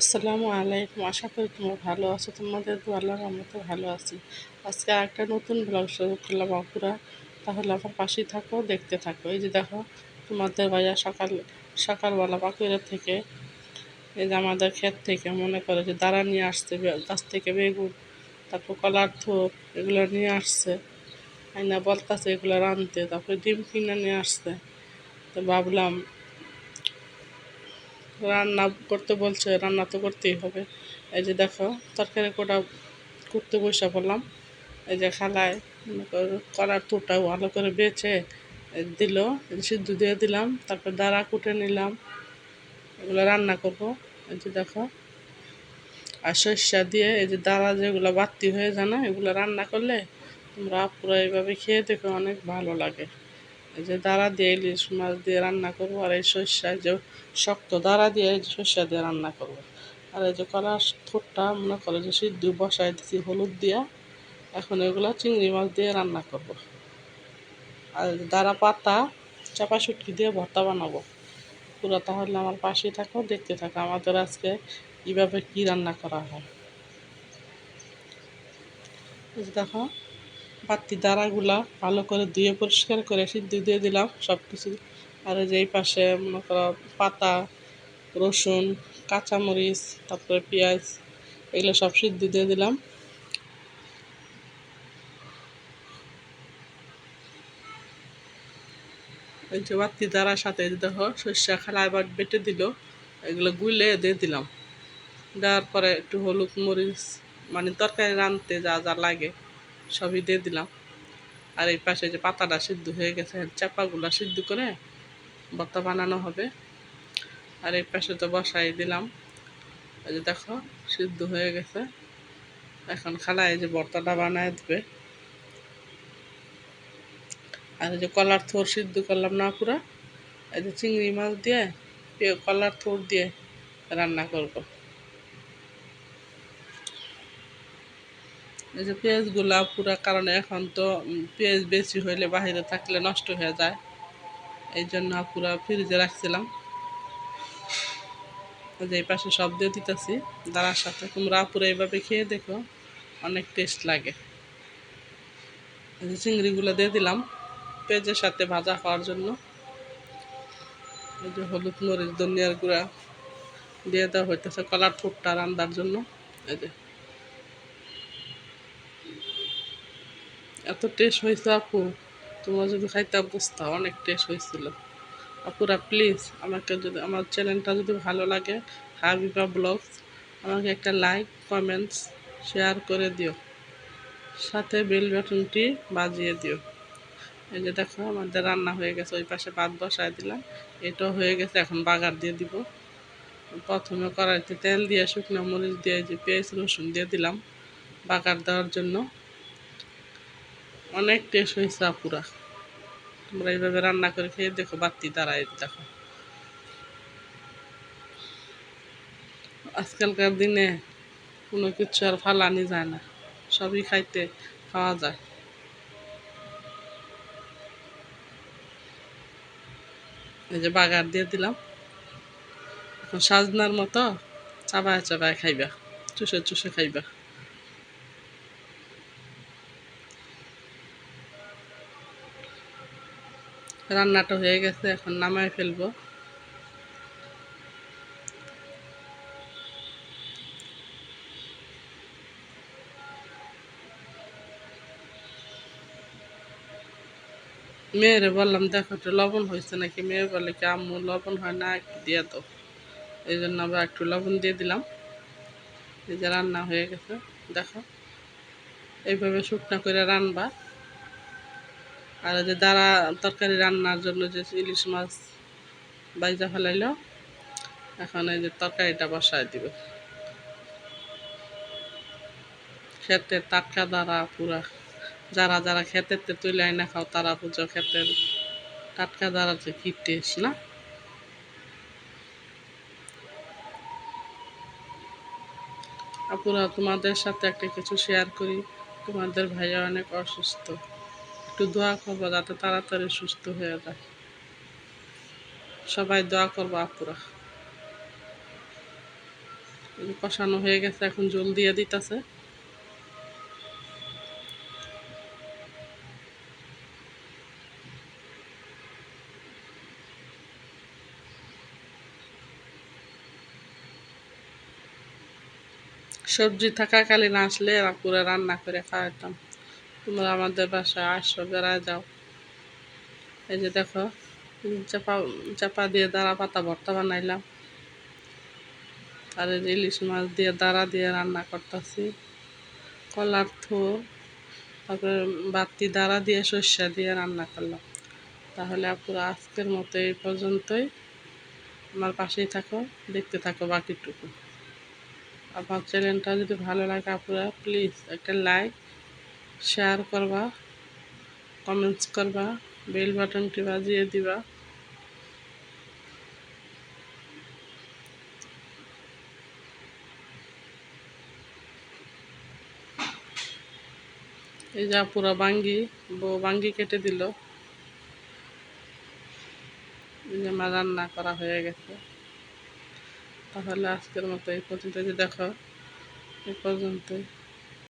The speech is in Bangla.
আসসালামু আলাইকুম। আশা করি তোমরা ভালো আছো। তোমাদের দোয়া আল্লাহর রহমতে ভালো আছি। আজকে আরেকটা নতুন ব্লগ শুরু করলাম আপুরা। তাহলে আমার পাশেই থাকো, দেখতে থাকো। এই যে দেখো, তোমাদের ভাইয়া সকালবেলা বাকুড়া থেকে, এই যে আমাদের ক্ষেত থেকে মনে করে যে দাঁড়া নিয়ে আসছে, গাছ থেকে বেগুন, তারপর কলার থোর, এগুলো নিয়ে আসছে। আইনা বলতাছে এগুলো রাঁধতে। তারপরে ডিম কিনে নিয়ে আসছে। তো ভাবলাম রান্না করতে বলছে, রান্না তো করতেই হবে। এই যে দেখো, তরকারি কোটা করতে বসে পড়লাম। এই যে খালায় মনে করো কলার থোরটা ভালো করে বেছে দিল, সিদ্ধ দিয়ে দিলাম, তারপর দাঁড়া কুটে নিলাম, এগুলো রান্না করব। এই যে দেখো, আর সর্ষা দিয়ে এই যে দাঁড়া যেগুলো বাড়তি হয়ে যায় না, এগুলো রান্না করলে তোমরা পুরো এইভাবে খেয়ে দেখো, অনেক ভালো লাগে। এই যে দাঁড়া দিয়ে ইলিশ মাছ দিয়ে রান্না করবো, আর এই সর্ষা যে শক্ত দাঁড়া দিয়ে এই যে সর্ষা দিয়ে রান্না করবো। আর এই যে কলার থোরটা মনে করো যে সিদ্ধ বসাই দিচ্ছি হলুদ দিয়া। এখন এগুলো চিংড়ি মাছ দিয়ে রান্না করব। আর দাঁড়া পাতা চাপা শুটকি দিয়ে ভর্তা বানাবো পুরো। তাহলে আমার পাশেই থাকো, দেখতে থাকো আমাদের আজকে কীভাবে কী রান্না করা হয়। এই যে দেখো, বাতি দাঁড়াগুলা ভালো করে ধুয়ে পরিষ্কার করে সিদ্ধ দিয়ে দিলাম সব কিছু। আর এই যে এই পাশে মনে করো পাতা, রসুন, কাঁচামরিচ, তারপরে পেঁয়াজ, এগুলো সব সিদ্ধ দিয়ে দিলাম। এই যে বাতি দাঁড়ার সাথে দেখো সর্ষা খালা এবার বেটে দিল, এগুলো গুলে দিয়ে দিলাম। দেওয়ার পরে একটু হলুদ মরিচ, মানে তরকারি রাঁধতে যা যা লাগে সবই দিয়ে দিলাম। আর এই পাশে যে পাতাটা সিদ্ধ হয়ে গেছে, চাপাগুলা সিদ্ধ করে ভর্তা বানানো হবে। আর এই পাশে তো বসাই দিলাম। এই যে দেখো, সিদ্ধ হয়ে গেছে। এখন খালা এই যে ভর্তাটা বানায় দেবে। আর এই যে কলার থোর সিদ্ধ করলাম না পুরা, এই যে চিংড়ি মাছ দিয়ে কলার থোর দিয়ে রান্না করব। এই যে পেঁয়াজগুলা পুরা, কারণ এখন তো পেঁয়াজ বেশি হইলে বাহিরে থাকলে নষ্ট হয়ে যায়, এই জন্য পুরা ফ্রিজে রাখছিলাম। যে এই পাশে সব দিয়ে দিতেছি দাঁড়ার সাথে। তোমরা পুরো এইভাবে খেয়ে দেখো, অনেক টেস্ট লাগে। এই যে চিংড়িগুলো দিয়ে দিলাম পেঁয়াজের সাথে ভাজা খাওয়ার জন্য। এই যে হলুদ মরিচ ধনিয়ার গুঁড়া দিয়ে দেওয়া হইতেছে কলার থোরটা রান্নার জন্য। এই যে এত টেস্ট হয়েছে আপু, তোমরা যদি খাইতে বুঝতা, অনেক টেস্ট হয়েছিল। আপুরা প্লিজ আমাকে, যদি আমার চ্যানেলটা যদি ভালো লাগে, হাবিবা ব্লগস, আমাকে একটা লাইক, কমেন্টস, শেয়ার করে দিও, সাথে বেল বাটনটি বাজিয়ে দিও। এই যে দেখো, আমাদের রান্না হয়ে গেছে। ওই পাশে ভাত বসায় দিলাম, এটাও হয়ে গেছে। এখন বাগার দিয়ে দিব। প্রথমে কড়াইতে তেল দিয়ে শুকনো মরিচ দিয়ে যে পেঁয়াজ রসুন দিয়ে দিলাম বাগার দেওয়ার জন্য। অনেক টেস্ট হয়েছে আপুরা, তোমরা এইভাবে রান্না করে খেয়ে দেখো। বাতি দাঁড়ায় দেখো, আজকালকার দিনে কোনো কিছু আর ফালানি যায় না, সবই খাওয়া যায়। এই যে বাগার দিয়ে দিলাম। এখন সাজনার মতো চাবায় চাবায় খাইবা, চুষে চুষে খাইবা। রান্নাটা হয়ে গেছে, এখন নামায় ফেলবো। মেয়েরে বললাম দেখো একটু লবণ হয়েছে নাকি, মেয়ে বলে কি আম্মু লবণ হয় না, একটু দিয়ে দাও। এই জন্য আবার একটু লবণ দিয়ে দিলাম। এই যে রান্না হয়ে গেছে দেখো, এইভাবে শুকনা করে রান্না। আর এই যে দাঁড়া তরকারি রান্নার জন্য যে ইলিশ মাছ বাইজা ফেলাইলো, এখন এই যে তরকারিটা বসায় দিব। ক্ষেতের টাটকা দাঁড়া পুরা, যারা যারা ক্ষেতের তুলে আইনা খাও তারা বুঝো ক্ষেতের টাটকা দাঁড়া যে কি টেস্ট না। আপুরা, তোমাদের সাথে একটা কিছু শেয়ার করি। তোমাদের ভাইয়া অনেক অসুস্থ, একটু দোয়া করবো যাতে তাড়াতাড়ি সুস্থ হয়ে যায়। সবাই দোয়া করবো আপুরা। এই যে কষানো হয়ে গেছে, এখন জল দিয়ে দিতেছে। সবজি থাকাকালীন আসলে আপুরা রান্না করে খাওয়াতাম। তোমরা আমাদের বাসায় আসো, বেড়ায় যাও। এই যে দেখো, চাপা চাপা দিয়ে দাঁড়া পাতা ভর্তা বানাইলাম। আর এই যে ইলিশ মাছ দিয়ে দাঁড়া দিয়ে রান্না করতেছি। কলার থোর, তারপরে বাতি দাঁড়া দিয়ে সর্ষা দিয়ে রান্না করলাম। তাহলে আপুরা আজকের মতো এই পর্যন্তই। আমার পাশেই থাকো, দেখতে থাকো বাকিটুকু। আমার চ্যানেলটা যদি ভালো লাগে আপুরা প্লিজ একটা লাইক, শেয়ার করবা, কমেন্টস করবা, বেল বাটনটি বাজিয়ে দিবা। এই যে আপুরা বাঙ্গি, বউ বাঙ্গি কেটে দিল। এই যে আমার রান্না করা হয়ে গেছে। তাহলে আজকের মতো এই পর্যন্ত, যে দেখো এই পর্যন্তই।